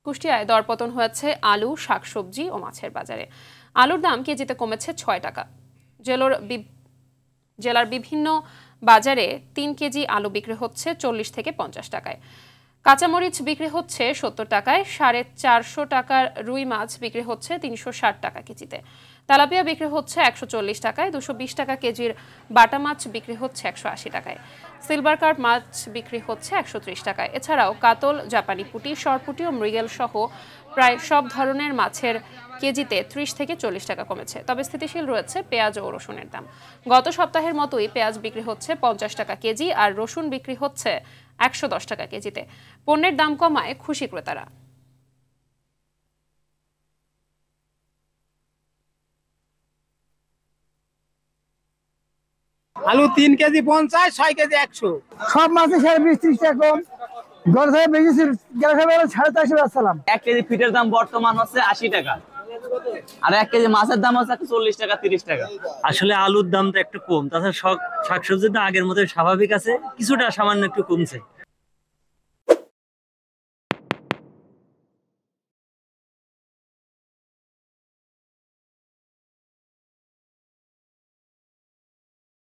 কুষ্টিয়ায় দরপতন হয়েছে আলু, শাকসবজি ও মাছের বাজারে। আলুর দাম কেজিতে কমেছে ৬ টাকা। জেলার বিভিন্ন বাজারে ৩ কেজি আলু বিক্রি হচ্ছে ৪০ থেকে ৫০ টাকায়। কাঁচামরিচ বিক্রি হচ্ছে ৭০ টাকায়। ৪৫০ টাকার রুই মাছ বিক্রি হচ্ছে ৩৬০ টাকা কেজিতে। তেলাপিয়া বিক্রি হচ্ছে ১৪০ টাকায়। ২২০ টাকা কেজির বাটা মাছ বিক্রি হচ্ছে ১৮০ টাকায়। সিলভার কার্প মাছ বিক্রি হচ্ছে ১৩০ টাকায়। এছাড়াও কাতল, জাপানি পুঁটি, সরপুঁটি ও মৃগেল সহ প্রায় সব ধরনের মাছের কেজিতে ৩০ থেকে ৪০ টাকা কমেছে। তবে স্থিতিশীল রয়েছে পেঁয়াজ ও রসুনের দাম। গত সপ্তাহের মতোই পেঁয়াজ বিক্রি হচ্ছে ৫০ টাকা কেজি আর রসুন বিক্রি হচ্ছে ১১০ টাকা কেজিতে। পণ্যের দাম কমায় খুশি ক্রেতারা। আলু ৩ কেজি ৫০, ৬ কেজি ১০০। সব মাছের ২০-৩০ টাকা কম। গত থেকে বেশি গেলে ৪৫০ আসসালাম। ১ কেজি ফিটের দাম বর্তমান হচ্ছে ৮০ টাকা, আর ১ কেজি মাছের দাম হচ্ছে ৪০ টাকা ৩০ টাকা। আসলে আলুর দামটা একটু কম, তাছাড়া শাকসবজির দাম আগের মতো স্বাভাবিক আছে, কিছুটা সামান্য একটু কমছে।